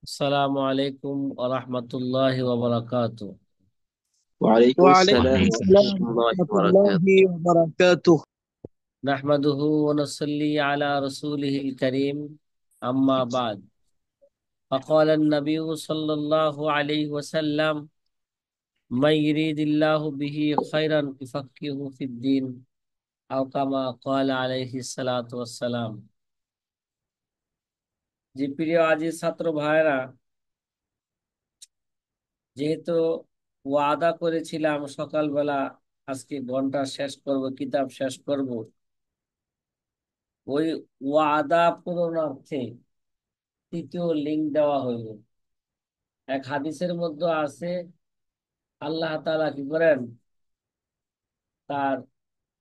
আসসালামু আলাইকুম ওয়া রাহমাতুল্লাহি ওয়া বারাকাতুহু। وعليكم وعليكم السلام السلام ورحمة الله ورحمة الله وبركاته. وبركاته. নাহমাদুহু ওয়া নুসাল্লি আলা রাসূলিহিল কারীম, আম্মা বা'দ। فقال النبي صلى الله عليه وسلم: من يريد الله به خيرا يفقهه في الدين، أو كما قال عليه الصلاة والسلام। যে প্রিয় আজিজ ছাত্র ভাইরা, যেহেতু ওয়াদা করেছিলাম সকালবেলা আজকে ঘন্টা শেষ করব, কিতাব শেষ করব, ওই ওয়াদা পূরণার্থে তৃতীয় লিঙ্ক দেওয়া হইল। এক হাদিসের মধ্যে আছে, আল্লাহ তাআলা কি করেন, তার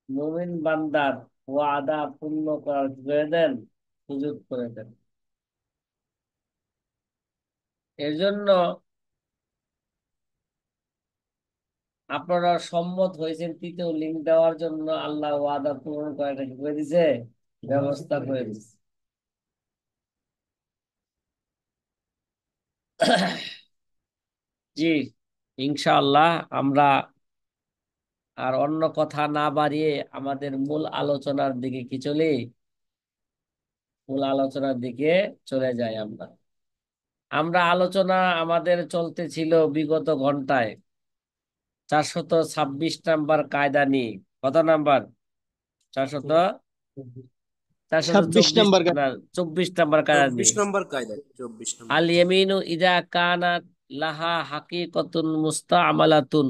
মুমিন বান্দার ওয়াদা পূর্ণ করার কি করে দেন, সুযোগ করে দেন। এর জন্য আপনারা সম্মত হয়েছেন তৃতীয় লিঙ্ক দেওয়ার জন্য। আল্লাহ ওয়াদা পূরণ করে কি করে দিছে, ব্যবস্থা করে দিছে। জি, ইনশাআল্লাহ আমরা আর অন্য কথা না বাড়িয়ে আমাদের মূল আলোচনার দিকে কি চলি, মূল আলোচনার দিকে চলে যাই। আমরা আমরা আলোচনা আমাদের চলতেছিল বিগত ঘন্টায় 426 নাম্বার কায়দা নিয়ে। কত নাম্বার? 400, 26 424 নম্বর না, 24 নাম্বার কায়দা 24 নিয়ে। নম্বর কায়দা, 24 নম্বর। আল ইয়ামিনু ইযা কানাত লাহা হাকিকাতুন মুস্তামালাতুন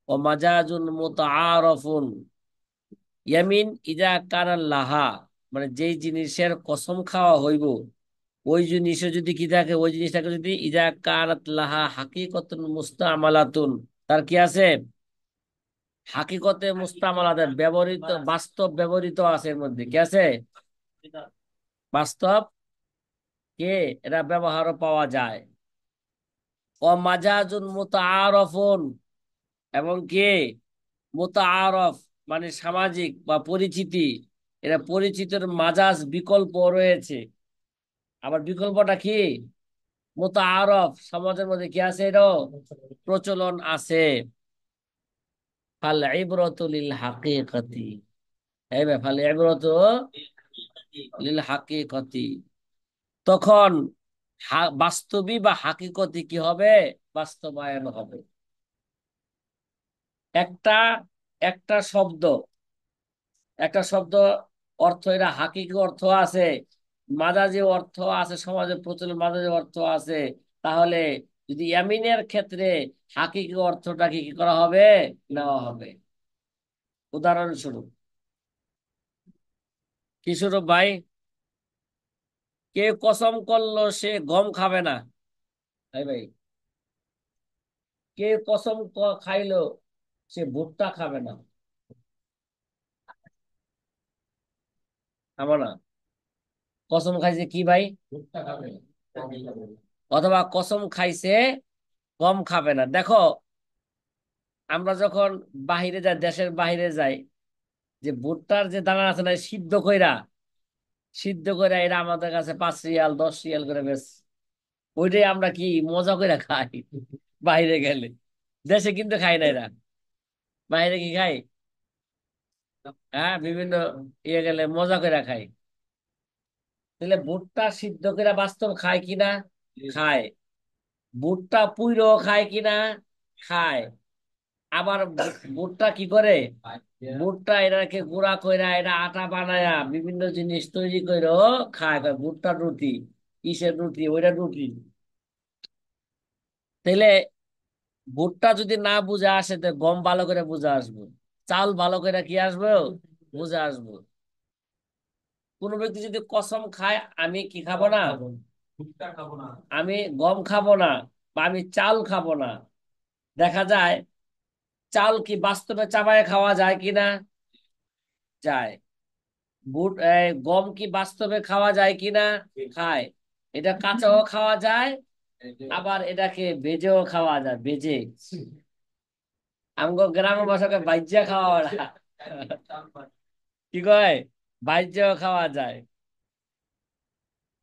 ওয়া মাজাজুন মুতাআরাফুন। ইয়ামিন ইযা কানা লাহা, মানে যেই জিনিসের কসম খাওয়া হইব, ওই জিনিসে যদি কি থাকে, ওই জিনিসটাকে যদি ইজা কানাত লাহা হাকিকতুন মুস্তামালাতুন, তার কি আছে, হাকিকতে মুস্তামালাতে ব্যবহৃত, বাস্তব ব্যবহৃত আছে, এর মধ্যে কি আছে, বাস্তব কে এরা ব্যবহারও পাওয়া যায়। ও মাজাজুন মুতাআরাফুন, এবং কি মুতাআরফ মানে সামাজিক বা পরিচিতি, এরা পরিচিতির মাজাজ বিকল্প রয়েছে। আবার বিকল্পটা কি, মুতাআরফ সমাজের মধ্যে কি আছে, এটাও প্রচলন আছে। ফাল ইবরাতু লিল হাকিকাতি, এই বে ফাল ইবরাতু লিল হাকিকাতি, তখন বাস্তবী বা হাকিকতি কি হবে, বাস্তবায়ন হবে। একটা একটা শব্দ, একটা শব্দ অর্থ, এটা হাকিকি অর্থ আছে, মাজাজি অর্থ আছে, সমাজে প্রচলিত মাজাজি অর্থ আছে। তাহলে যদি ইয়ামিনের ক্ষেত্রে হাকিকি অর্থটাকে কি করা হবে, নেওয়া হবে। উদাহরণস্বরূপ, কি স্বরূপ ভাই? কে কসম করলো সে গম খাবে না, তাই ভাই? কে কসম খাইলো সে ভুট্টা খাবে না, খাবো না। কসম খাইছে কি ভাই, ভুট্টা খাবে না। অথবা কসম খাইছে গম খাবে না। দেখো, আমরা যখন বাহিরে যাই, দেশের বাহিরে যাই, যে ভুট্টার যে দানা আছে না, সিদ্ধ কইরা, সিদ্ধ কইরা এরা আমাদের কাছে 5 রিয়াল 10 রিয়াল করে বেশ, ওইটাই আমরা কি মজা করে খাই বাইরে গেলে। দেশে কিন্তু খাই না এরা, বাইরে কি খাই, হ্যাঁ বিভিন্ন ইয়ে গেলে মজা করে খাই। তাহলে ভুট্টা সিদ্ধ করে বাস্তব খায় কিনা, খায়। ভুট্টা পুইরো খায় কিনা, খায়। আবার ভুট্টা কি করে, ভুট্টা এটাকে গুঁড়া কইরা এটা আটা বানায়া বিভিন্ন জিনিস তৈরি কইরো খায়, কয় ভুট্টার রুটি। কিসের রুটি, ওইটা রুটি। তাইলে ভুট্টা যদি না বুঝে আসে, তো গম ভালো করে বুঝে আসবো, চাল ভালো করে কি আসবো, বুঝে আসবো। কোন ব্যক্তি যদি কসম খায় আমি কি খাবো না, ভুট্টা খাবো না, আমি গম খাবো না, বা আমি চাল খাবো না, দেখা যায় চাল কি বাস্তবে চাবায় খাওয়া যায় কিনা, যায়। গম কি বাস্তবে খাওয়া যায় কিনা, খায়। এটা কাঁচাও খাওয়া যায়, আবার এটাকে ভেজেও খাওয়া যায়, ভেজে। আমগো গ্রামের ভাষাকে বাইজা খাওয়া ওরা কি কয়, বাইজেও খাওয়া যায়।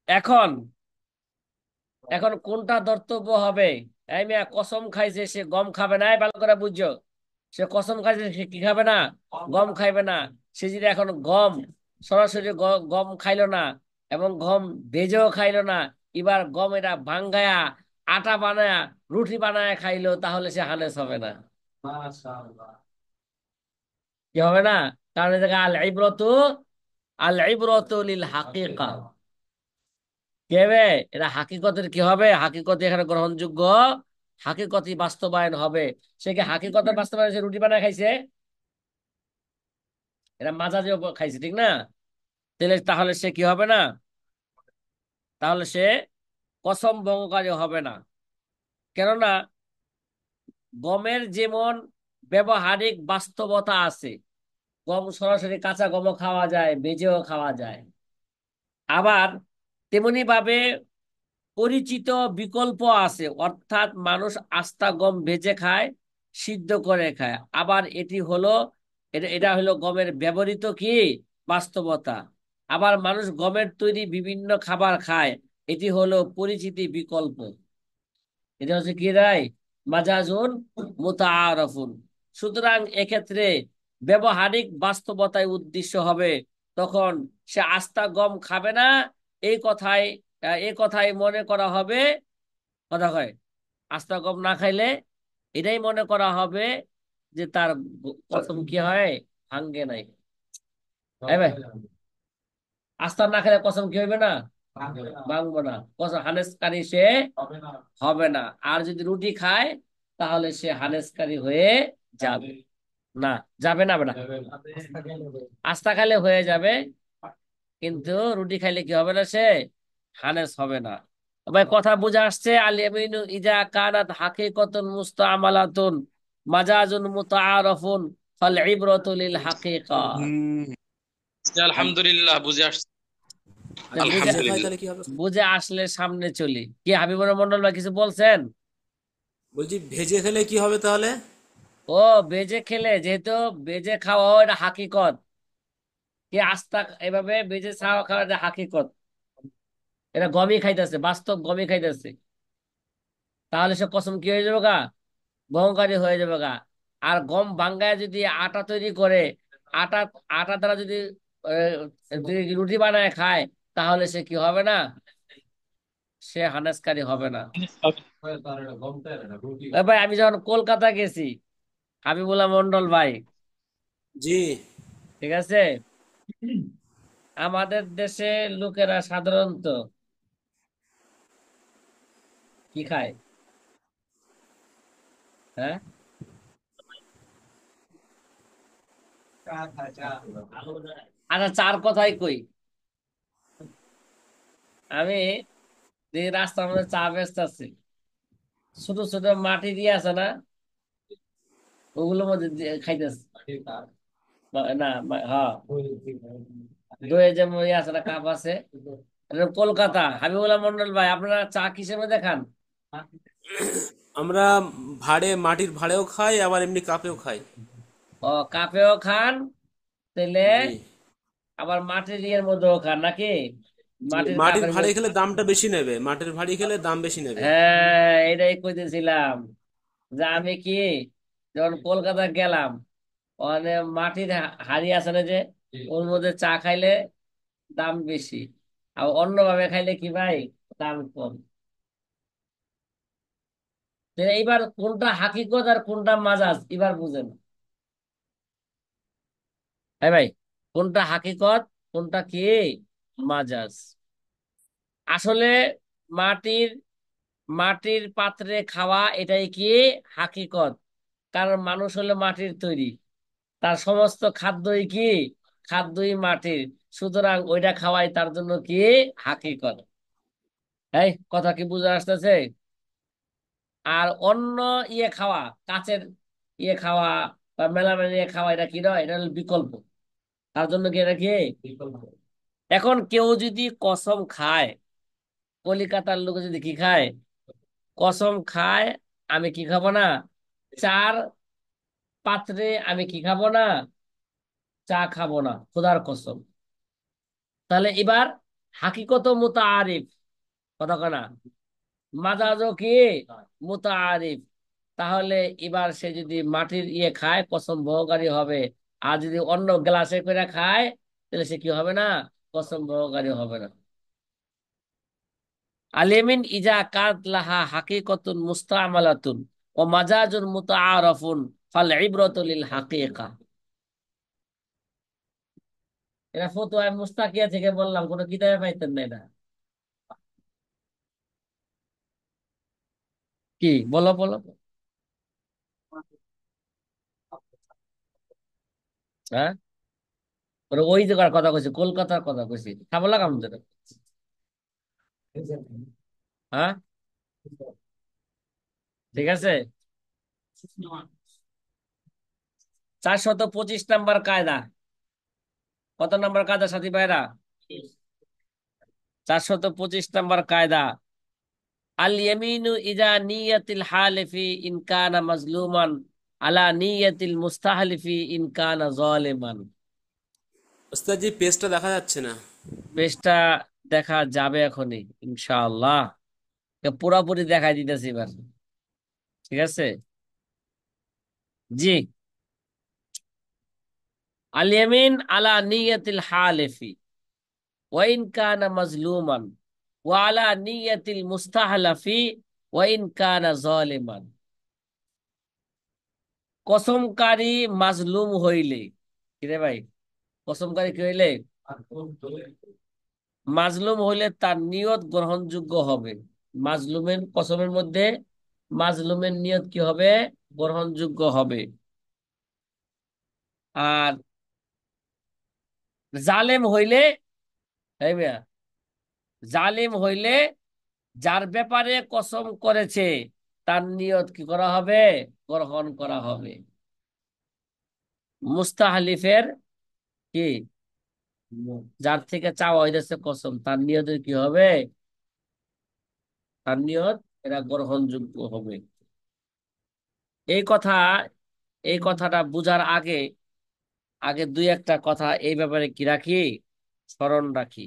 এখন এখন কোনটা ধর্তব্য হবে? এই মিয়া, কসম খাইছে সে গম খাবে না, এই ভালো করে বুঝছো। সে কসম খাইছে সে কি খাবে না? গম খাইবে না। সে যদি এখন গম সরাসরি গম খাইলো না, এবং গম ভেজেও খাইলো না, এবার গম এটা ভাঙ্গায়া আটা বানায়া রুটি বানায় খাইলো, তাহলে সে হানেস হবে না। কি হবে না? কারণ এই জায়গায় আল ইবরতু লিল হাকিকা। কি হবে? এটা হাকিকতের কি হবে? হাকিকত এখানে গ্রহণযোগ্য, হাকিকতই বাস্তবায়ন হবে। সে কি হাকিকতের বাস্তবায়ন, সে রুটি বানায় খাইছে? এটা মাজাজে খাইছে, ঠিক না? তাহলে সে কি হবে না? তাহলে সে কসম ভঙ্গকারী হবে না। কেননা গমের যেমন ব্যবহারিক বাস্তবতা আছে, গম সরাসরি কাঁচা গমও খাওয়া যায়, ভেজেও খাওয়া যায়। আবার তেমনি ভাবে পরিচিত বিকল্প আছে, অর্থাৎ মানুষ আস্তা গম ভেজে খায়, সিদ্ধ করে খায়। আবার এটি হলো, এটা হলো গমের ব্যবহৃত কি বাস্তবতা। আবার মানুষ গমের তৈরি বিভিন্ন খাবার খায়, এটি হলো পরিচিতি বিকল্প। এটা হচ্ছে কি রায়? মাজাজুন মুতাআরাফুন। সুতরাং এক্ষেত্রে ব্যবহারিক বাস্তবতায় উদ্দেশ্য হবে, তখন সে আস্তা গম খাবে না, এই কথাই মনে করা হবে। কথা কয়, আস্তা গম না খাইলে এটাই মনে করা হবে যে তার কসম কি হয়, ভাঙ্গে নাই। এই ভাই, আস্তা না খেলে কসম কি হইবে না? ভাঙবো না। কসম হানেসকারী সে হবে না। আর যদি রুটি খায়, তাহলে সে হানেসকারী হয়ে যাবে না। যাবে না বেটা, আস্তা খাইলে হয়ে যাবে, কিন্তু রুটি খাইলে কি হবে না, সে হানেস হবে না। ভাই কথা বুঝে আসছে? আল ইয়ামিনু ইজা কানাত হাকিকাতুন মুস্তামালাতুন মাজাজুন মুতাআরাফুন ফাল ইবরাতু লিল হাকিকা। জি, আলহামদুলিল্লাহ বুঝে আসছে। তো আর বুঝে ভেজে খাই আলহামদুলিল্লাহ। তাহলে কি হবে? বুঝে আসলে সামনে চলি। কি হাবিবুর মন্ডল ভাই কিছু বলছেন? বলছি ভেজে খেলে কি হবে তাহলে? ও, বেজে খেলে, যেহেতু বেজে খাওয়া এটা হাকিকত, কি আস্তা এভাবে বেজে খাওয়া খাওয়া এটা হাকিকত, এটা গমই খাইতেছে, বাস্তব গমই খাইতেছে, তাহলে সে কসম কি হয়ে যাবে গা, ভয়ঙ্করী হয়ে যাবে গা। আর গম ভাঙ্গায় যদি আটা তৈরি করে, আটা আটা দ্বারা যদি যদি রুটি বানায় খায়, তাহলে সে কি হবে না? সে হানেসকারী হবে না। এ ভাই, আমি যখন কলকাতা গেছি, হাবিবুল্লাহ মন্ডল ভাই, জি। ঠিক আছে, আমাদের দেশে লোকেরা সাধারণত কি খায়? হ্যাঁ, আচ্ছা, চার কথাই কই। আমি দেখি রাস্তার মধ্যে চা বেচতেছি, ছোট ছোট মাটি দিয়ে আছে না, ওগুলোর মধ্যে খাইতেছে। না, হ্যাঁ, দইয়ে যেমন ইয়ে আছে না, কাপ আছে। এটা কলকাতা। হাবিবুল্লাহ মন্ডল ভাই, আপনারা চা কিসের মধ্যে খান? আমরা মাটির ভাড়েও খাই, আবার এমনি কাপেও খাই। ও, কাপেও খান তাহলে, জি। আবার মাটির ইয়ের মধ্যেও খান নাকি? জি, মাটির মাটির কাপের ভাড়ে মধ্যে। খেলে দামটা বেশি নেবে, মাটির ভাড়ি খেলে দাম বেশি নেবে। হ্যাঁ, এটাই কইতেছিলাম, যে আমি কি যখন কলকাতা গেলাম, ওখানে মাটির হাড়ি আছে না, যে ওর মধ্যে চা খাইলে দাম বেশি, আর অন্যভাবে খাইলে কি ভাই, দাম কম। তো এইবার কোনটা হাকিকত আর কোনটা মাজাজ, এবার বুঝেন। হ্যাঁ ভাই, কোনটা হাকিকত, কোনটা কি মাজাজ? আসলে মাটির মাটির পাত্রে খাওয়া এটাই কি হাকিকত। কারণ মানুষ হলো মাটির তৈরি, তার সমস্ত খাদ্যই কি, খাদ্যই মাটির। সুতরাং ওইটা খাওয়াই তার জন্য কি হাকিকত। এই কথা কি বুঝে আসতেছে? আর অন্য ইয়ে খাওয়া, কাচের ইয়ে খাওয়া বা মেলামেন ইয়ে খাওয়া, এটা কি নয়, এটা হলো বিকল্প। তার জন্য কি, এটা কি বিকল্প। এখন কেউ যদি কসম খায়, কলিকাতার লোক যদি কি খায়, কসম খায়, আমি কি খাবো না, চার পাত্রে আমি কি খাবো না, চা খাবো না, খোদার কসম। তাহলে এবার হাকিকত মুতাআরিফ, কথা কয় না, মাজাজও কি মুতাআরিফ। তাহলে এবার সে যদি মাটির খায় কসম বহকারী হবে, আর যদি অন্য গ্লাসে করে খায় তাহলে সে কি হবে না, কসম বহকারী হবে না। আলিমিন ইজা কাত লাহা হাকিকতুন মুস্তামালাতুন ও মাজাজুন মুতাআরাফুন ফাল ইবরাতু লিল হাকিকা। এটা ফতোয়া মুস্তাকিয়া থেকে বললাম, কোনো কিতাবে পাইতেন না এটা। কি বলো বলো। হ্যাঁ, ওই জায়গার কথা কইছি, কলকাতার কথা কইছি, খাবো লাগাম যেটা। হ্যাঁ, ঠিক আছে। 425 নম্বর কায়দা। কত নম্বর কায়দা সাথী ভাইরা? 425 নম্বর কায়দা। আল ইয়ামিনু ইজা নিয়াতিল হালিফি ইন কানা মাজলুমান আলা নিয়াতিল মুস্তাহলিফি ইন কানা জালিমান। ওস্তাদ জি পেজটা দেখা যাচ্ছে না। পেজটা দেখা যাবে এখনই ইনশাআল্লাহ। পুরাপুরি দেখাই দিতেছি এবার, ঠিক আছে। জি, আল ইয়ামিন আলা নিয়াতিল হালিফি ওয়াইন কানা মাজলুমান ওয়া আলা নিয়াতিল মুস্তাহলাফি ওয়াইন কানা জালিমান। কসমকারী মাজলুম হইলে, কিরে ভাই, কসমকারী কি হইলে? মাজলুম হইলে তার নিয়ত গ্রহণযোগ্য হবে। মাজলুমের কসমের মধ্যে মাজলুমের নিয়ত কি হবে? গ্রহণযোগ্য হবে। আর জালেম হইলে, এই মিয়া, জালিম হইলে যার ব্যাপারে কসম করেছে তার নিয়ত কি করা হবে? গ্রহণ করা হবে। মুস্তাহলিফের কি, যার থেকে চাওয়া হইতেছে কসম, তার নিয়তের কি হবে? তার নিয়ত এটা গ্রহণযোগ্য হবে। এই কথা, এই কথাটা বুঝার আগে আগে দুই একটা কথা এই ব্যাপারে কি রাখি, স্মরণ রাখি।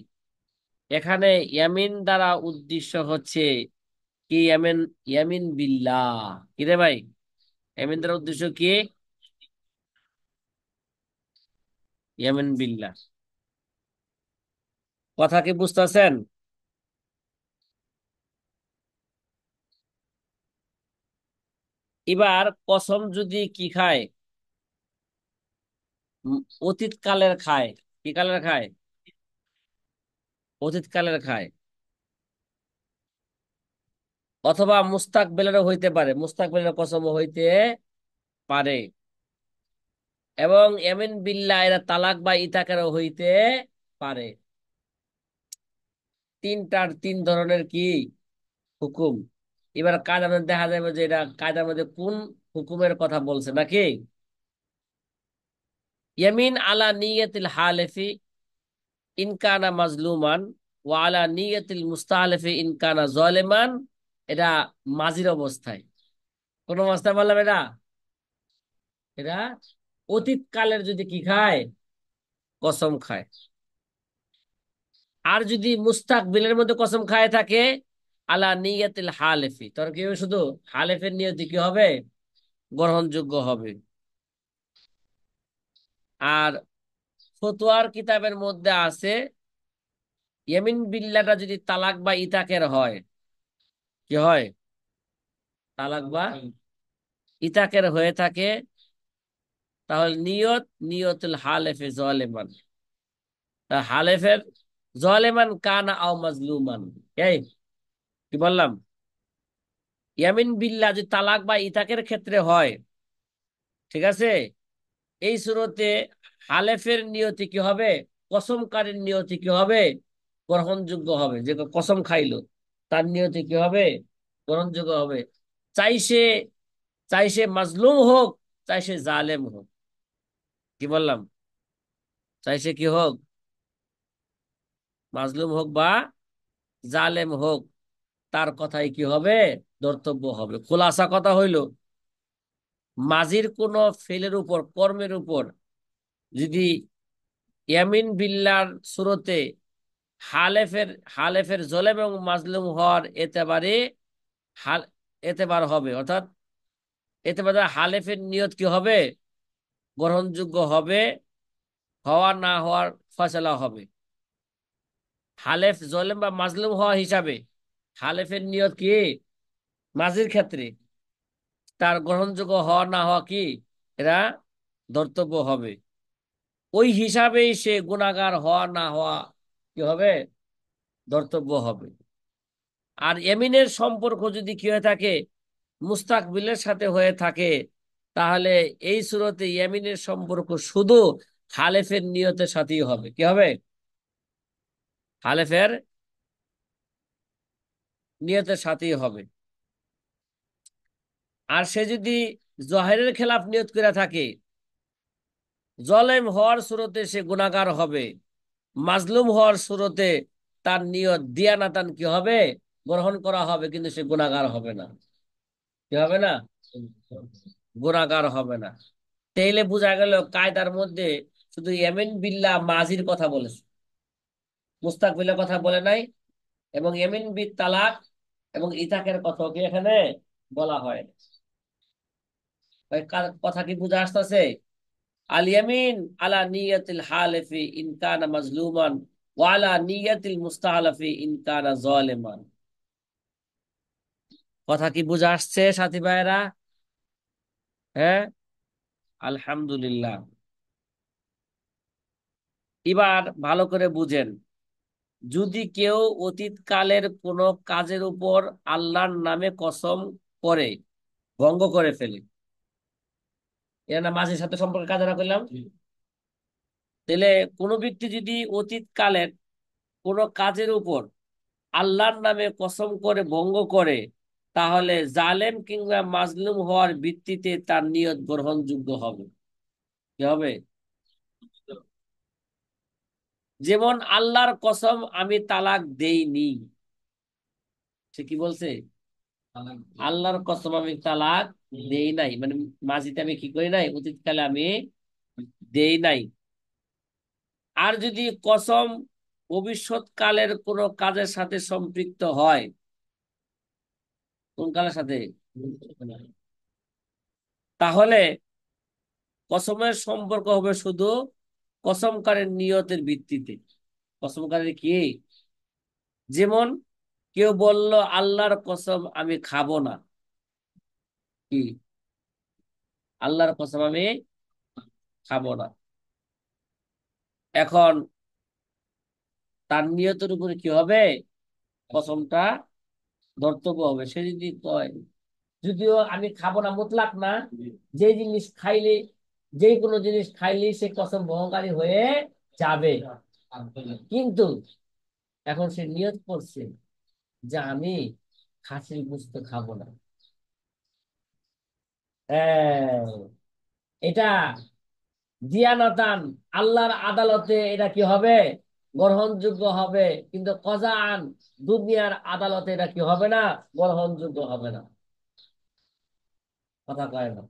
এখানে ইয়ামিন দ্বারা উদ্দেশ্য হচ্ছে কি? ইয়ামিন, ইয়ামিন বিল্লাহ। কি রে ভাই, ইয়ামিন দ্বারা উদ্দেশ্য কি? ইয়ামিন বিল্লাহ। কথা কি বুঝতেছেন? এবার কসম যদি কি খায়, অতীত কালের খায়। কি কালের খায়? অতীত কালের খায়। অথবা মুস্তাকবেলেরও হইতে পারে, মুস্তাকবেলের কসম হইতে পারে। এবং ইয়ামিন বিল্লাহ এরা তালাক বা ইতাকেরও হইতে পারে। তিন ধরনের কি হুকুম। এবার কায়দার মধ্যে দেখা যাবে যে এটা কায়দার মধ্যে কোন হুকুমের কথা বলছে নাকি। ইয়ামিন আলা নিয়তিল হালিফি ইনকানা মাজলুমান ওয়া আলা নিয়তিল মুস্তাহলিফি ইনকানা জালিমান। এটা মাঝির অবস্থায়। কোন অবস্থায় বললাম এটা? এটা অতীত কালের যদি কি খায়, কসম খায়। আর যদি মুস্তাকবিলের মধ্যে কসম খায় থাকে, আলা নিয়াতিল হালেফি, তখন কি হবে? শুধু হালেফের নিয়তি কি হবে? গ্রহণযোগ্য হবে। আর ফতোয়ার কিতাবের মধ্যে আছে ইয়ামিন বিল্লাহটা যদি তালাক বা ইতাকের হয়, কি হয়? তালাক বা ইতাকের হয়ে থাকে, তাহলে নিয়তুল হালেফে জালেমান। তা হালেফের জালেমান কানা আও মাজলুমান। এই কি বললাম? ইয়ামিন বিল্লাহ যদি তালাক বা ইতাকের ক্ষেত্রে হয়, ঠিক আছে, এই সুরতে হালেফের নিয়তি কি হবে? কসমকারীর নিয়তি কি হবে? গ্রহণযোগ্য হবে। যে কসম খাইলো তার নিয়তি কি হবে? গ্রহণযোগ্য হবে। চাইছে, চাইছে মাজলুম হোক, চাইছে জালেম হোক। কি বললাম? চাইছে কি হোক? মাজলুম হোক বা জালেম হোক, তার কথাই কি হবে? ধর্তব্য হবে। খোলাসা কথা হইল, মাজির কোন ফেলের উপর, কর্মের উপর যদি ইয়ামিন বিল্লাহর সুরতে হালেফের হালেফের জলেম এবং মাজলুম হওয়ার এতেবারে হাল এতেবার হবে, অর্থাৎ এতেবার দ্বারা হালেফের নিয়ত কি হবে? গ্রহণযোগ্য হবে, হওয়া না হওয়ার ফয়সালা হবে। হালেফ জলেম বা মাজলুম হওয়া হিসাবে হালেফের নিয়ত কি মাজির ক্ষেত্রে তার গ্রহণযোগ্য হওয়া না হওয়া কি এরা ধর্তব্য হবে। ওই হিসাবেই সে গুনাহগার হওয়া না হওয়া কি হবে? ধর্তব্য হবে। আর এমিনের সম্পর্ক যদি কি হয়ে থাকে মুস্তাকবিলের সাথে হয়ে থাকে, তাহলে এই সূরতে ইয়ামিনের সম্পর্ক শুধু হালেফের নিয়তের সাথেই হবে। কি হবে? হালেফের নিয়তের সাথেই হবে। আর সে যদি জহেরের খেলাফ নিয়ত করে থাকে, জলেম হওয়ার সূরতে সে গুনাহগার হবে, মাজলুম হওয়ার সূরতে তার নিয়ত দিয়ানাতান কি হবে? গ্রহণ করা হবে, কিন্তু সে গুনাহগার হবে না। কি হবে না? গুনাহগার হবে না। তাইলে বোঝা গেল কায়দার মধ্যে শুধু ইয়ামিন বিল্লাহ মাজির কথা বলেছে, মুস্তাকবিলের কথা বলে নাই। এবং ইয়ামিন বিল তালাক এবং ইতাকের কথাও কি এখানে বলা হয়। কথা কি বুঝা আসতেছে? আল ইয়ামিন আলা নিয়াতিল হালিফি ইন কানা মাজলুমান ওয়া আলা নিয়াতিল মুস্তাহলাফি ইন কানা জালিমান। কথা কি বুঝা আসছে সাথী ভাইরা? হ্যাঁ, আলহামদুলিল্লাহ। এবার ভালো করে বুঝেন, যদি কেউ অতীতকালের কোনো কাজের উপর আল্লাহর নামে কসম করে ভঙ্গ করে ফেলে, এর না মাঝের সাথে সম্পর্কে কাজ করলাম, তাহলে কোনো ব্যক্তি যদি অতীতকালের কোনো কাজের উপর আল্লাহর নামে কসম করে ভঙ্গ করে, তাহলে জালেম কিংবা মাজলুম হওয়ার ভিত্তিতে তার নিয়ত গ্রহণযোগ্য হবে। কি হবে? যেমন আল্লাহর কসম আমি তালাক দেইনি, সে কি বলছে? আল্লাহর কসম আমি তালাক দেই নাই, মানে মাঝিতে আমি কি করি নাই, অতীতকালে আমি দেই নাই। আর যদি কসম ভবিষ্যৎ কালের কোন কাজের সাথে সম্পৃক্ত হয়, কোন কালের সাথে? তাহলে কসমের সম্পর্ক হবে শুধু কসমকারের নিয়তের ভিত্তিতে। কসমকারের কি? যেমন কেউ বলল আল্লাহর কসম আমি খাবো না, কি আল্লাহর কসম আমি খাবো না, এখন তার নিয়তের উপরে কি হবে? কসমটা ধর্তব্য হবে। সে যদি কয়, যদিও আমি খাবো না মুতলাক না, যে জিনিস খাইলে, যে কোনো জিনিস খাইলে সে কসম ভঙ্গকারী হয়ে যাবে, কিন্তু এখন সে নিয়ত করছে যে আমি খাসির গোশত খাবো না। হ্যাঁ, এটা দিয়ানাতান আল্লাহর আদালতে এটা কি হবে? গ্রহণযোগ্য হবে, কিন্তু কজাআন দুনিয়ার আদালতে এটা কি হবে না? গ্রহণযোগ্য হবে না। কথা কয় না?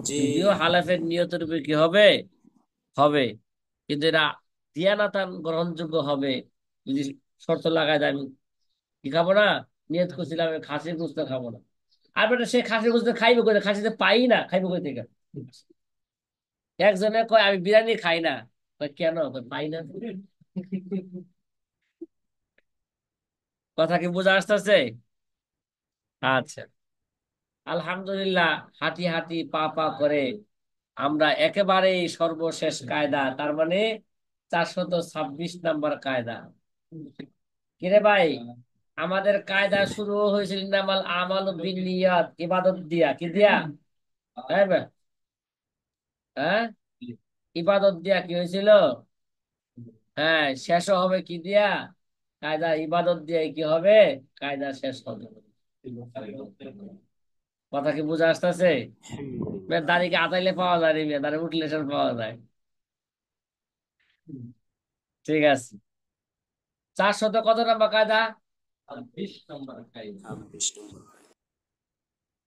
জি। যদিও হালেফের নিয়তের উপর কি হবে? হবে, কিন্তু এটা দিয়ানাতান গ্রহণযোগ্য হবে যদি শর্ত লাগায় দেয় আমি কি খাবো না, নিয়ত করছিলাম আমি খাসির গোশত খাবো না। আর বেটা সে খাসির গোশত খাইবে করে? খাসিতে পাই না, খাইবে কই থেকে? একজনে কয় আমি বিরিয়ানি খাই না, কয় কেন? কয় পাই না। কথা কি বোঝা আসতেছে? আচ্ছা, আলহামদুলিল্লাহ। হাঁটি হাঁটি পা পা করে আমরা একেবারে সর্বশেষ কায়দা, তার মানে 426 নম্বর কায়দা। কিরে ভাই, আমাদের কায়দা শুরু হয়েছিল ইন্নামাল আমালু বিন্নিয়াত, ইবাদত দিয়া, কি দিয়া? হ্যাঁ ভাই, হ্যাঁ, ইবাদত দিয়া কি হয়েছিল? হ্যাঁ, শেষও হবে কি দিয়া? কায়দা ইবাদত দিয়ে কি হবে? কায়দা শেষ হবে। কথা কি বুঝা আসতেছে? দাড়িকে আতাইলে পাওয়া যায় রে মেয়ে, দাড়ি উঠলে সব পাওয়া যায়। ঠিক আছে, 400 কত নাম্বার কায়দা? 26 নম্বর।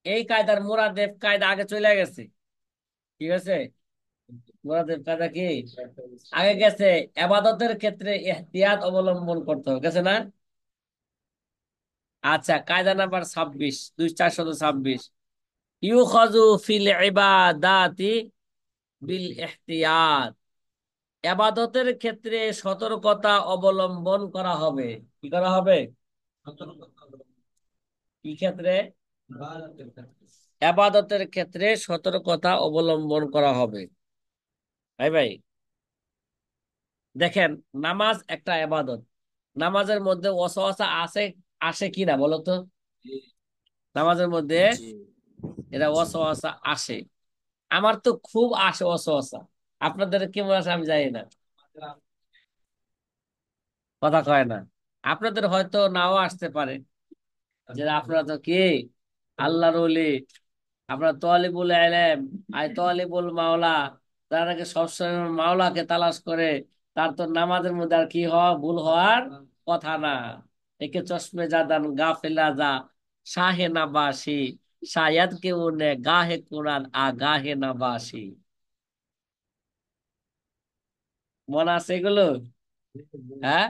এই কায়দার মুরাদেফ কায়দা আগে চলে গেছে। ঠিক আছে, মুরাদেফ কায়দা কি আগে গেছে? এবাদতের ক্ষেত্রে ইহতিয়াত অবলম্বন করতে হবে, গেছে না? আচ্ছা, কায়দা নাম্বার 26, 2426। ইউখাযু ফিল ইবাদাতি বিল ইহতিয়াত। ইবাদতের ক্ষেত্রে সতর্কতা অবলম্বন করা হবে। কি করা হবে? কি ক্ষেত্রে? ইবাদতের ক্ষেত্রে সতর্কতা অবলম্বন করা হবে। ভাই ভাই, দেখেন, নামাজ একটা ইবাদত। নামাজের মধ্যে ওয়াসওয়াসা আসে, আসে কিনা বলো তো? নামাজের মধ্যে জি। এটা ওয়াসওয়াসা আসে। আমার তো খুব আসে ওয়াসওয়াসা। আপনাদের কেমন আসে আমি জানি না, কথা কয় না। আপনাদের হয়তো নাও আসতে পারে, যে আপনারা তো কি আল্লাহর ওলি, আপনার তলিবুল ইলম, আই তলিবুল মাওলা, তারা নাকি সবসময় মাওলাকে তালাশ করে। তার তো নামাজের মধ্যে আর কি হওয়া, ভুল হওয়ার কথা না। একে চশমে জাদান গাফেলা যা, শাহে নাবাসি, শায়াদ কে উনে গাহে কুরআন আ গাহে নাবাসি। মনে আছে এগুলো? হ্যাঁ।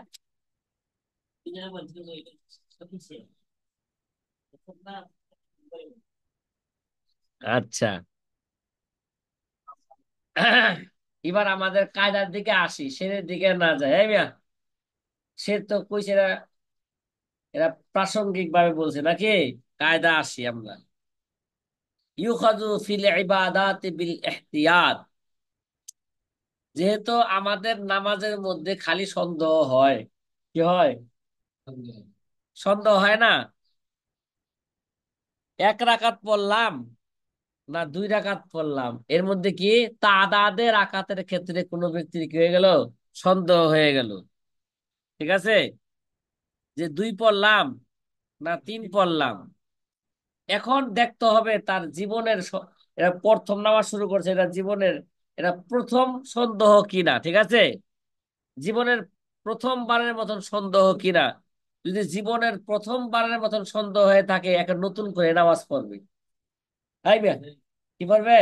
আচ্ছা, এবার আমাদের কায়দার দিকে আসি, সেদের দিকে না যায়। এই মিয়া, সে তো কইছে এরা, এরা প্রাসঙ্গিক ভাবে বলছে নাকি? কায়দা আসি আমরা। ইউখাযু ফিল ইবাদাতি বিল ইহতিয়াত। যেহেতু আমাদের নামাজের মধ্যে খালি সন্দেহ হয়। কি হয়? সন্দেহ হয় না? এক রাকাত পড়লাম না 2 রাকাত পড়লাম, এর মধ্যে কি তাদাদে রাকাতের ক্ষেত্রে কোনো ব্যক্তির কি হয়ে গেল? সন্দেহ হয়ে গেল। ঠিক আছে, যে 2 পড়লাম না 3 পড়লাম। এখন দেখতে হবে তার জীবনের এরা প্রথম নামাজ শুরু করছে, এটা জীবনের এটা প্রথম সন্দেহ কিনা। ঠিক আছে, জীবনের প্রথমবারের মতন সন্দেহ কিনা। যদি জীবনের প্রথমবারের মতন সন্দেহ হয়ে থাকে, এখন নতুন করে নামাজ পড়বে। তাই না? কি পড়বে?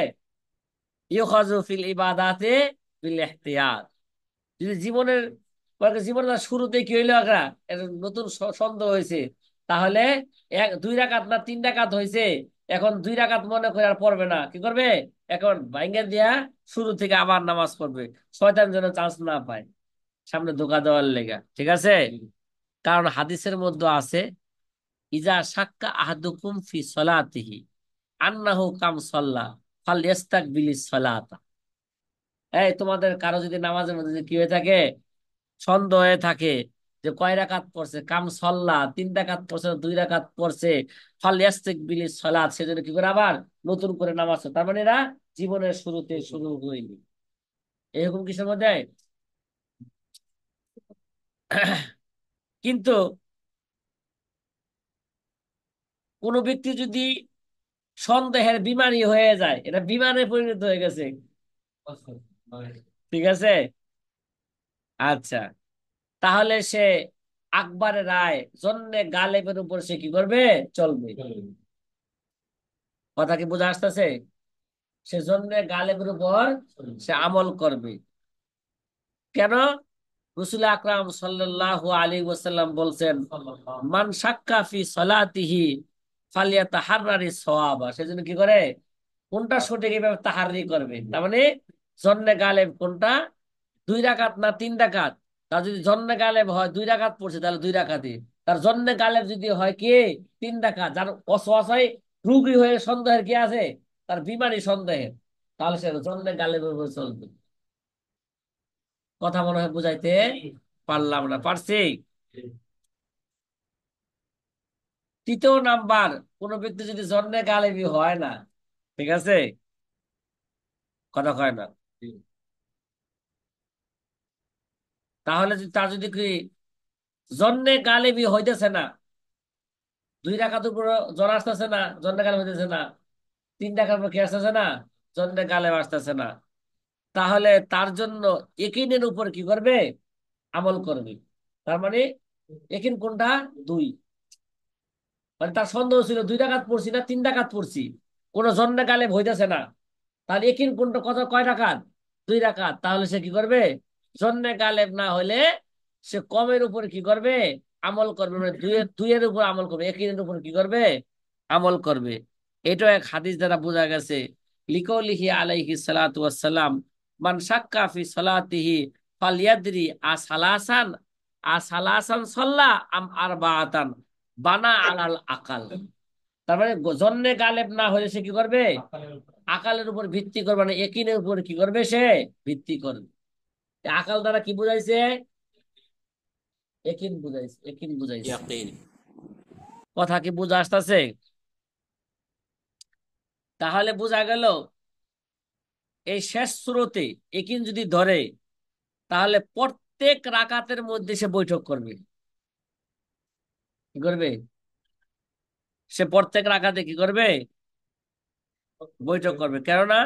ইউখাযু ফিল ইবাদাতি বিল ইহতিয়াত। যদি জীবনের জীবনের শুরুতে কি হইলো একটা একটা নতুন সন্দেহ হয়েছে, তাহলে 2 রাকাত না 3 রাকাত হয়েছে, এখন 2 রাকাত মনে করে আর পড়বে না। কি করবে? এখন ভাঙ্গা দিয়া শুরু থেকে আবার নামাজ পড়বে, শয়তান যেন চান্স না পায় সামনে ধোকা দেওয়ার লেগা। ঠিক আছে, কারণ হাদিসের মধ্যে আছে, ইজা সাক্কা আহাদুকুম ফি সলাতিহি আন্নাহু কাম সাল্লা ফালইস্তাকবিলিস সালাতা। এই তোমাদের কারো যদি নামাজের মধ্যে যদি কি হয়ে থাকে, সন্দেহ হয়ে থাকে যে কয় রাকাত পড়ছে, কাম সল্লা 3 রাকাত পড়ছে না 2 রাকাত পড়ছে, ফালইস্তাকবিলিস সালাত, সেজন্য কি করে আবার নতুন করে নামাজ পড়ে। তার মানে এরা জীবনের শুরুতে শুরু হয়নি। এরকম কিসের মধ্যে? কিন্তু কোন ব্যক্তি যদি সন্দেহের বিমারি হয়ে যায়, এটা বিমানে পরিণত হয়ে গেছে। ঠিক আছে, আচ্ছা, তাহলে সে আকবরের রায় জন্নে গালেবের উপর সে কি করবে? চলবে। কথা কি বোঝা আসতেছে? সে জন্নে গালেবের উপর সে আমল করবে। কেন? রসুল আকরাম সাল্লাল্লাহু আলাইহি ওয়াসাল্লাম বলছেন, মান শাক্কা ফি সলাতিহি ফালিয়াতাহাররারি সওয়াবা। সেজন্য কি করে? কোনটা সঠিক এইভাবে তাহারি করবে। তার মানে জন্নে গালেব কোনটা, 2 রাকাত না 3 রাকাত। তার যদি জন্নে গালেব হয় 2 রাকাত পড়ছে, তাহলে 2 রাকাতই। তার জন্নে গালেব যদি হয় কি 3 রাকাত, যার অসহায় রুগী হয়ে সন্দেহের কি আছে, তার বিমারি সন্দেহের, তাহলে সে জন্নে গালেবের উপর চলবে। কথা মনে হয় বুঝাইতে পারলাম না? পারছি? 3য় নাম্বার, কোন ব্যক্তি যদি জন্নে গালেবি হয় না, ঠিক আছে, কথা কয় না, তাহলে তার যদি কি জন্নে গালেবি হইতেছে না, 2 রাকাত উপর জ্বর আসতেছে না, জন্নে গালেব হইতেছে না, 3 টাকার উপর কি আসতেছে না, জন্নে গালেব আসতেছে না, তাহলে তার জন্য একিনের উপর কি করবে? আমল করবে। তার মানে একিন কোনটা? 2। মানে তার সন্দেহ ছিল 2 রাকাত পড়ছি না 3 রাকাত পড়ছি, কোন জন্নে গালেব হইতেছে না, তাহলে একিন কোনটা, কত, কয় রাকাত? 2 রাকাত। তাহলে সে কি করবে? জন্নে গালেব না হলে সে কমের উপর কি করবে? আমল করবে, মানে দুইয়ের উপর আমল করবে, একিনের উপর কি করবে? আমল করবে। এটাও এক হাদিস দ্বারা বোঝা গেছে। লিকৌলিহি আলাইহি সালাতু ওয়াসসালাম, মান শাক্কা ফি সালাতিহি ফালইয়াদরি আসালাসান আসালাসান সাল্লা আম আরবাআতান বানা আলাল আকাল। তার মানে জন্নে গালেব না হলে সে কি করবে? আকালের উপর ভিত্তি করবে, মানে একিনের উপর কি করবে? সে ভিত্তি করবে। আকাল দ্বারা কি বুঝাইছে? একিন বুঝাইছে, একিন বুঝাইছে। ইয়াকিন। কথা কি বুঝা আসতেছে? তাহলে বোঝা গেল এই শেষ সুরতে একিন যদি ধরে, তাহলে প্রত্যেক রাকাতের মধ্যে সে বৈঠক করবে। কি করবে? সে প্রত্যেক রাকাতে কি করবে? বৈঠক করবে। কেননা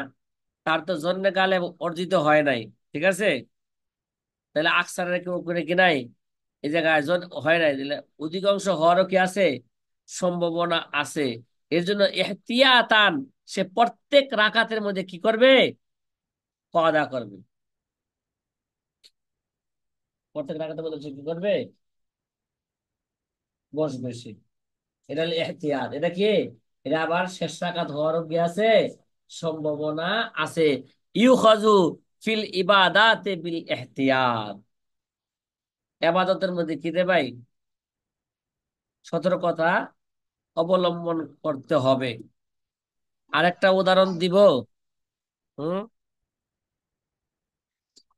তার তো জন্মে কালে অর্জিত হয় নাই। ঠিক আছে, তাহলে আকসারের কেউ করে কি নাই? এই জায়গায় হয় নাই, তাহলে অধিকাংশ হওয়ারও কি আছে? সম্ভাবনা আছে। এর জন্য ইহতিয়াতান সে প্রত্যেক রাকাতের মধ্যে কি করবে? কদা করবে। প্রত্যেক রাকাতের মধ্যে সে কি করবে? বসবে সে। এটা হলো এহতিয়াত। এটা কি? এটা আবার শেষ রাকাত হওয়ারও কি আছে? সম্ভাবনা আছে। ইউখাযু ফিল ইবাদাতে বিল ইহতিয়াত। ইবাদতের মধ্যে কি রে ভাই? সতর্কতা অবলম্বন করতে হবে। আরেকটা উদাহরণ দিব। হুম,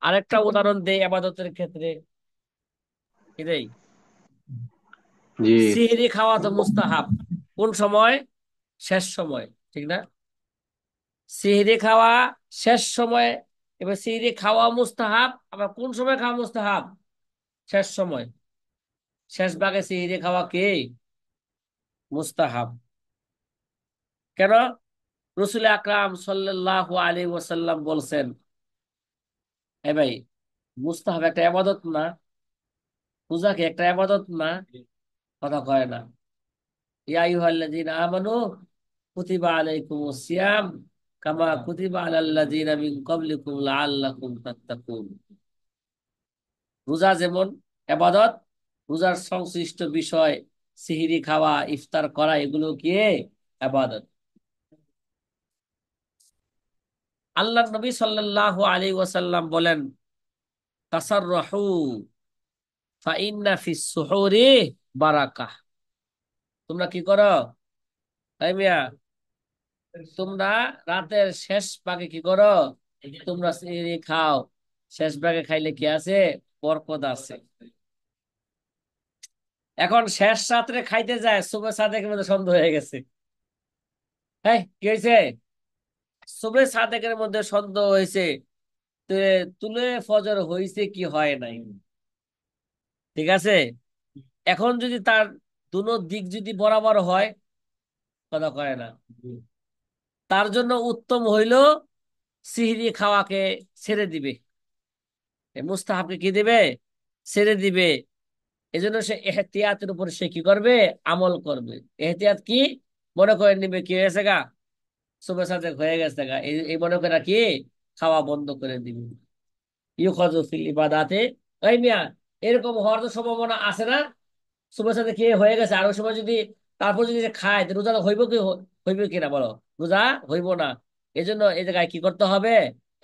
আরেকটা উদাহরণ দেই ইবাদতের ক্ষেত্রে। কি দেই? জি। সিহরি খাওয়া তো মুস্তাহাব। কোন সময়? শেষ সময়, ঠিক না? সিহরি খাওয়া শেষ সময়। এবার সিহরি খাওয়া মুস্তাহাব, আবার কোন সময় খাওয়া মুস্তাহাব? শেষ সময়। শেষ ভাগে সিহরি খাওয়া কি? মুস্তাহাব। কেন? রসুল আকরাম সাল্লাল্লাহু আলাইহি ওয়াসাল্লাম বলছেন, এ ভাই, মুস্তাহাব একটা ইবাদত না? পূজা কি একটা ইবাদত না? কথা কয় না। ইয়া আইয়ুহাল্লাযীনা আমানু কুতিবা আলাইকুমুস সিয়াম কামা কুতিবা আলাল লাযীনা মিন ক্বাবলিকুম লাআল্লাকুম তাত্তাকুন। রোজা যেমন ইবাদত, রোজার সংশ্লিষ্ট বিষয় সিহরি খাওয়া, ইফতার করা, এগুলো কি ইবাদত। আল্লাহ নবী সাল্লাল্লাহু আলাইহি ওয়াসাল্লাম বলেন, তাসাররাহু ফাইন্না ফিস সুহুরি বারাকাহ। তোমরা কি করো? তাই মিয়া, তোমরা রাতের শেষ ভাগে কি করো? তোমরা সিহরি খাও। শেষ ভাগে খাইলে কি আছে? বরকত আছে। এখন শেষ রাত্রে খাইতে যায়, সুবহ সাদেকের মধ্যে সন্দেহ হয়ে গেছে। হ্যাঁ, কি হয়েছে? সুবহ সাদেকের মধ্যে সন্দেহ হয়েছে। তুলে ফজর হয়েছে কি হয় নাই। ঠিক আছে, এখন যদি তার দুনো দিক যদি বরাবর হয়, কথা কয় না, তার জন্য উত্তম হইল সিহরি খাওয়াকে ছেড়ে দিবে। মুস্তাহাবকে কি দিবে? ছেড়ে দিবে। এজন্য সে এহতিয়াতের উপর সে কি করবে? আমল করবে। এহতিয়াত কি? মনে করে নিবে কি হয়েছে গা, সুবহ সাদেক হয়ে গেছে গা, এই মনে করে কি খাওয়া বন্ধ করে দিবে। ইউখাযু ফিল ইবাদাতে। এই মিয়া, এরকম হওয়ার তো সম্ভাবনা আছে না? সুবহ সাদেক খেয়ে হয়ে গেছে, আর ওই সময় যদি তারপর যদি সে খায়, তো রোজা হইব কি? হইবে কিনা বলো? রোজা হইব না। এজন্য এই জায়গায় কি করতে হবে?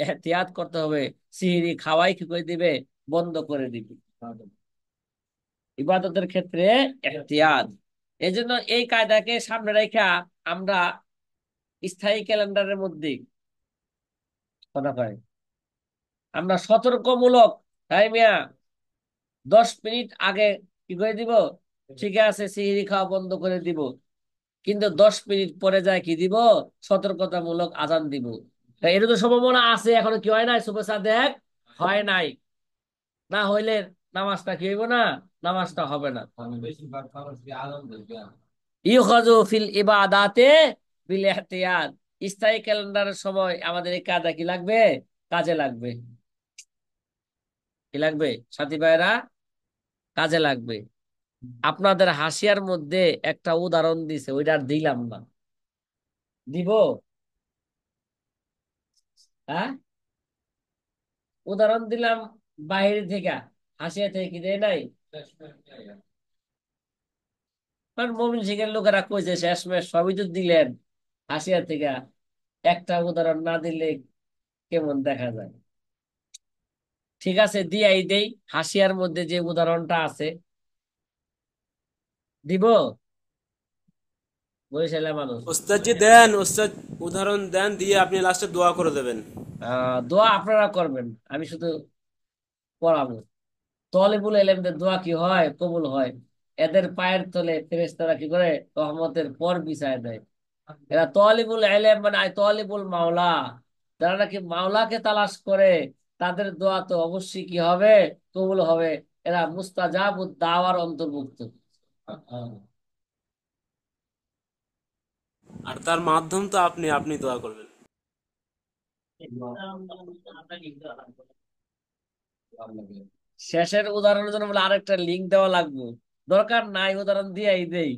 এহতিয়াত করতে হবে। সিহরি খাওয়াই কি করে দিবে? বন্ধ করে দিবে। ইবাদতের ক্ষেত্রে এহতিয়াত। এই জন্য এই কায়দাকে সামনে রেখা আমরা স্থায়ী ক্যালেন্ডারের মধ্যে, কথা কয়, আমরা সতর্কমূলক, তাই মিয়া, 10 মিনিট আগে কি করে দিব? ঠিক আছে, সিহরি খাওয়া বন্ধ করে দিব। কিন্তু 10 মিনিট পরে যায় কি দিব? সতর্কতামূলক আজান দিব। তা এর তো সম্ভাবনা আছে, এখনো কি হয় নাই? সুবহ সাদেক হয় নাই। না হইলে নামাজটা কি হইব না? নামাজটা হবে না। ইউখাযু ফিল ইবাদাতে বিল ইহতিয়াত। স্থায়ী ক্যালেন্ডারের সময় আমাদের এই কাজে কি লাগবে? কাজে লাগবে। কি লাগবে সাথী ভাইরা? কাজে লাগবে। আপনাদের হাসিয়ার মধ্যে একটা উদাহরণ দিছে, ওইটা আর দিলাম না। দিব? হ্যাঁ, উদাহরণ দিলাম বাইরে থেকে, হাসিয়া থেকে কি দেয় নাই? কারণ মমিন সিংহের লোকেরা কইছে শেষমেশ সবই তো দিলেন হাসিয়া থেকে, একটা উদাহরণ না দিলে কেমন দেখা যায়। ঠিক আছে, দিয়াই দেই। হাসিয়ার মধ্যে যে উদাহরণটা আছে দিব, বরিশালের মানুষ। ওস্তাদ জি দেন, ওস্তাদ উদাহরণ দেন, দিয়ে আপনি লাস্টে দোয়া করে দেবেন। দোয়া আপনারা করবেন, আমি শুধু পড়াবো। তলেবুল এলেমদের দোয়া কি হয়, কবুল হয়। এদের পায়ের তলে ফেরেশতারা কি করে, রহমতের পর বিছায় দেয়। এরা তলিবুল এলেম মানে তলিবুল মাওলা, যারা নাকি মাওলাকে তালাশ করে, তাদের দোয়া তো অবশ্যই কি হবে, কবুল হবে। এরা মুস্তাজাবুদ দাওয়ার অন্তর্ভুক্ত। আর তার মাধ্যম তো আপনি আপনি দোয়া করবেন। শেষের উদাহরণের জন্য বলে আরেকটা লিঙ্ক দেওয়া লাগবে, দরকার নাই, উদাহরণ দিয়েই দেই।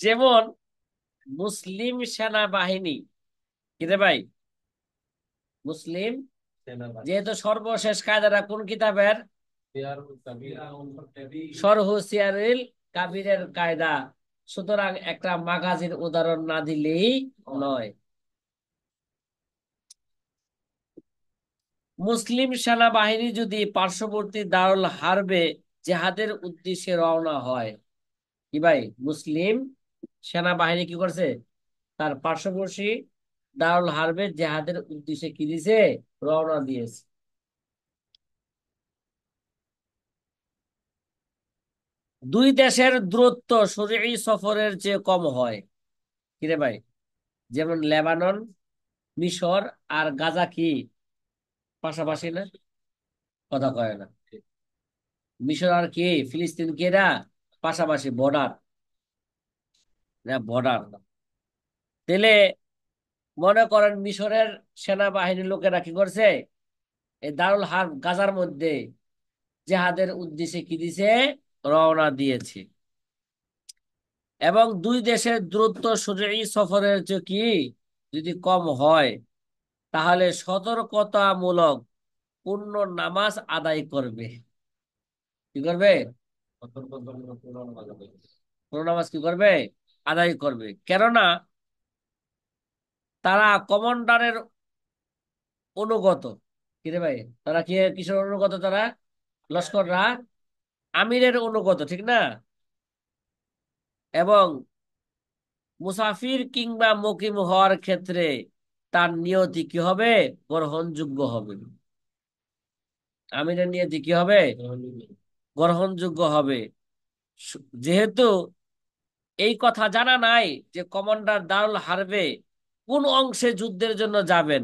যেমন মুসলিম সেনাবাহিনী, কিরে ভাই, মুসলিম যেহেতু সর্বশেষ কায়দাটা কোন কিতাবের, সরহু সিয়ারুল কাবিরের কায়দা, সুতরাং একটা মাগাজির উদাহরণ না দিলেই নয়। মুসলিম সেনাবাহিনী যদি পার্শ্ববর্তী দারুল হারবে জেহাদের উদ্দেশ্যে রওনা হয়, কি ভাই, মুসলিম সেনাবাহিনী কি করছে, তার পার্শ্ববর্তী দারুল হারবে জেহাদের উদ্দেশ্যে কি দিছে, রওনা দিয়েছে। দুই দেশের দূরত্ব শরীয়ী সফরের চেয়ে কম হয়, কিরে ভাই, যেমন লেবানন, মিশর আর গাজা কি পাশাপাশি না, কথা কয় না। মিশর আর কি ফিলিস্তিন কি এরা পাশাপাশি বর্ডার, বর্ডার। তাহলে মনে করেন মিশরের সেনাবাহিনীর লোকেরা কি করছে, এই দারুল হারব গাজার মধ্যে জেহাদের উদ্দেশ্যে কি দিছে, রওনা দিয়েছে। এবং দুই দেশের দূরত্ব শরীয়ী সফরের চেয়ে কি যদি কম হয়, তাহলে সতর্কতামূলক পূর্ণ নামাজ আদায় করবে। কি করবে, পূর্ণ নামাজ কি করবে, আদায় করবে। কেননা তারা কমান্ডারের অনুগত। কিরে ভাই, তারা কি কিসের অনুগত, তারা লস্কররা আমিরের অনুগত, ঠিক না। এবং মুসাফির কিংবা মুকিম হওয়ার ক্ষেত্রে তার নিয়তি কি হবে, গ্রহণযোগ্য হবে। আমিরের নিয়তি কি হবে, গ্রহণযোগ্য হবে। যেহেতু এই কথা জানা নাই যে কমান্ডার দারুল হারবে কোন অংশে যুদ্ধের জন্য যাবেন,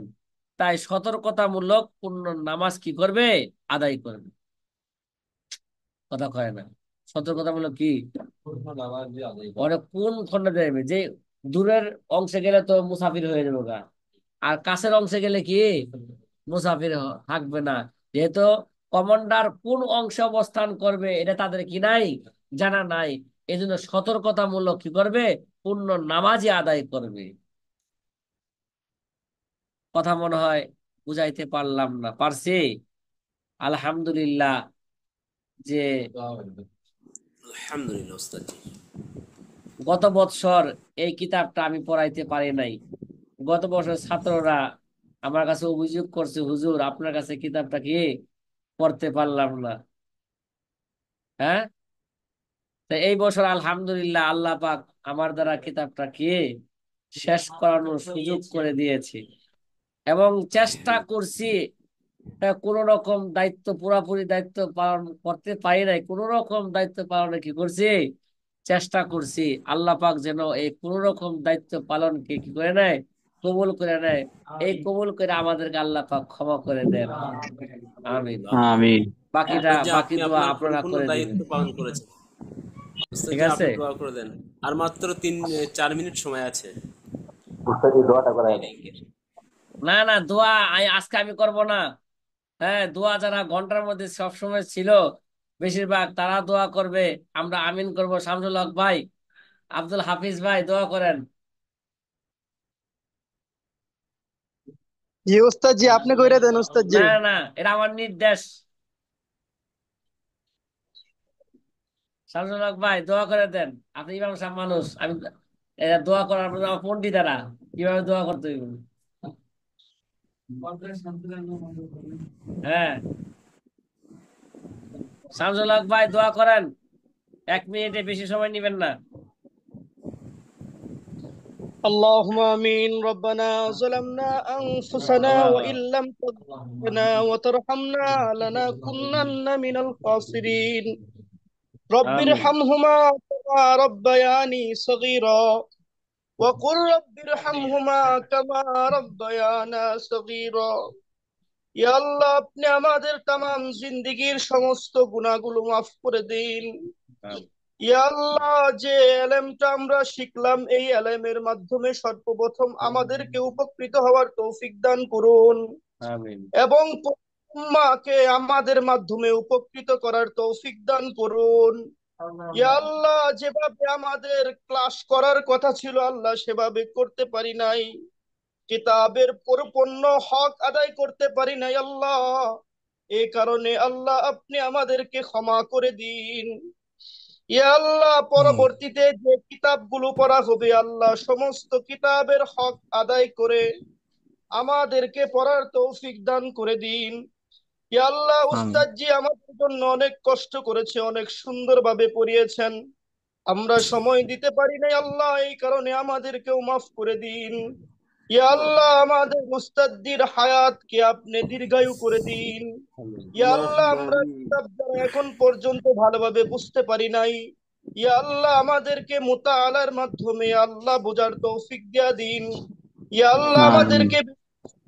তাই সতর্কতামূলক পূর্ণ নামাজ কি করবে, আদায় করবে। কথা কয় না, সতর্কতামূলক কি, অনেক কোন খন্ডে যাবে, যে দূরের অংশে গেলে তো মুসাফির হয়ে যাবে গা, আর কাছের অংশে গেলে কি মুসাফির থাকবে না। যেহেতু কমান্ডার কোন অংশে অবস্থান করবে এটা তাদের কি নাই, জানা নাই, এই জন্য সতর্কতামূলক কি করবে, পূর্ণ নামাজই আদায় করবে। কথা মনে হয় বুঝাইতে পারলাম না, পারছি? আলহামদুলিল্লাহ। যে আলহামদুলিল্লাহ ওস্তাদ জি। গত বৎসর এই কিতাবটা আমি পড়াইতে পারি নাই। গত বছর ছাত্ররা আমার কাছে অভিযোগ করছে, হুজুর আপনার কাছে কিতাবটা কি পড়তে পারলাম না। হ্যাঁ, তো এই বছর আলহামদুলিল্লাহ আল্লাহ পাক আমার দ্বারা কিতাবটা কি শেষ করানোর সুযোগ করে দিয়েছে। এবং চেষ্টা করছি, কোন রকম দায়িত্ব, পুরাপুরি দায়িত্ব পালন করতে পারি নাই, কোন রকম দায়িত্ব পালনে কি করছি, চেষ্টা করছি। আল্লাহ পাক যেন এই কোন রকম দায়িত্ব পালনকে কি করে নেয়, কবুল করে নেয়। এই কবুল করে আমাদেরকে আল্লাহ পাক ক্ষমা করে দেন, আমিন। আমিন। বাকিটা, ওস্তাদ জি বাকি আপনি দোয়া আপনার আপনারা পরিপূর্ণ করে দিবেন। দায়িত্ব পালন করেছেন। ওস্তাদ ঠিক জি আছে। আপনি দোয়া করে দেন। আর মাত্র 4 মিনিট সময় আছে এই লিঙ্কের। না না, দোয়া আজকে আমি করব না। হ্যাঁ, দোয়া যারা ঘন্টার মধ্যে সবসময় ছিল বেশিরভাগ, তারা দোয়া করবে, আমরা আমিন করব। শামসুল হক ভাই, আব্দুল হাফিজ ভাই দোয়া করেন। জি ওস্তাদ জি, আপনি কইরা দেন ওস্তাদ জি। না না, এটা আমার নির্দেশ। শামসুল হক ভাই দোয়া করে দেন। আপনি ইমাম সাহেব মানুষ, আমি এটা দোয়া করার পর আমার পন্ডিতেরা কিভাবে দোয়া করতে হইব। হ্যাঁ, শামসুল হক ভাই দোয়া করেন, 1 মিনিটে বেশি সময় নিবেন না। اللهم آمين. ربنا ظلمنا أنفسنا وإن لم تغفر لنا وترحمنا لنكونن من الخاسرين. رب আমিন ارحمهما كما ربياني صغيرا وقل رب ارحمهما كما ربيانا صغيرا. ইয়া আল্লাহ, আপনি আমাদের তামাম জিন্দেগীর সমস্ত গুনাহগুলো মাফ করে দিন। আমিন ইয়া আল্লাহ, যে এলেমটা আমরা শিখলাম এই এলেমের মাধ্যমে সর্বপ্রথম আমাদেরকে উপকৃত হওয়ার তৌফিক দান করুন আমিন এবং উম্মাহকে আমাদের মাধ্যমে উপকৃত করার তৌফিক দান করুন। ইয়া আল্লাহ, যেভাবে আমাদের ক্লাস করার কথা ছিল আল্লাহ সেভাবে করতে পারি নাই, কিতাবের পরিপূর্ণ হক আদায় করতে পারি নাই আল্লাহ। এই কারণে আল্লাহ আপনি আমাদেরকে ক্ষমা করে দিন। ইয়া আল্লাহ, পরবর্তীতে যে কিতাবগুলো পড়া হবে আল্লাহ সমস্ত কিতাবের হক আদায় করে আমাদেরকে পড়ার তৌফিক দান করে দিন। ইয়া আল্লাহ, আমিন। উস্তাদ জি আমাদের জন্য অনেক কষ্ট করেছে, অনেক সুন্দরভাবে পড়িয়েছেন, আমরা সময় দিতে পারি নাই আল্লাহ, এই কারণে আমাদেরকেও মাফ করে দিন। ইয়া আল্লাহ, আমাদের মুস্তাদ্দির হায়াতকে আপনি দীর্ঘায়ু করে দিন। আমিন ইয়া আল্লাহ, আল্লাহুম্মা আমরা আমিন। কিতাব যারা এখন পর্যন্ত ভালোভাবে বুঝতে পারি নাই, ইয়া আল্লাহ আমাদেরকে মুতাআলার মাধ্যমে আল্লাহ বোঝার তৌফিক দিয়া দিন। ইয়া আল্লাহ আমিন। আমাদেরকে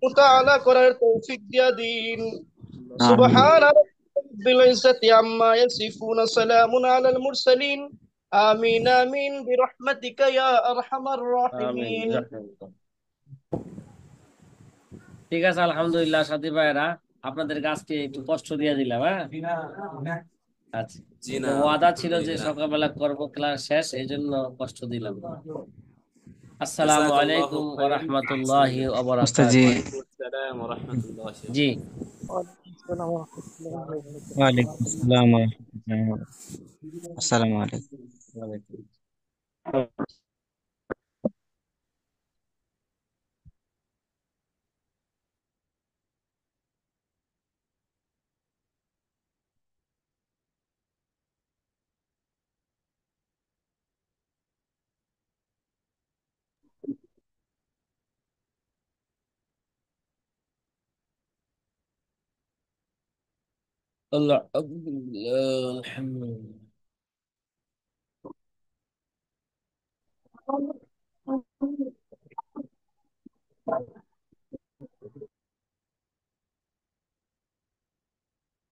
মুতাআলা করার তৌফিক দিয়া দিন। আমিন। সুবহান রাব্বিল ইজ্জাতি আম্মা ইয়াসিফুন, সালামুন আলাল মুরসালিন। আমিন আমিন বিরহমাতিকা ইয়া আরহামার আমিন রাহিমিন। ঠিক আছে, আলহামদুলিল্লাহ সাথী ভাইয়েরা, আপনাদের গাছকে একটু কষ্ট দিয়ে দিলাম। হ্যাঁ, আচ্ছা, জি তো না, ওয়াদা ছিল যে আলহামদুলিল্লাহ। সকালবেলা করবো, ক্লাস শেষ, এই জন্য কষ্ট দিলাম। আসসালামু জাযাকাল্লাহু আলাইকুম ওয়া খাইরান, আহসান। রাহমাতুল্লাহি ওয়া ওস্তাদ জি, বারাকাতুহু। ওয়ালাইকুম আসসালাম ওয়া রাহমাতুল্লাহি। জি, ওয়ালাইকুম আসসালাম ওয়া রাহমাতুল্লাহি ওয়া বারাকাতুহু। ওয়ালাইকুম আসসালাম ওয়া রাহমাতুল্লাহি ওয়া বারাকাতুহু। আসসালামু আলাইকুম। ওয়ালাইকুম। আল্লাহ আলহামদুলিল্লাহ।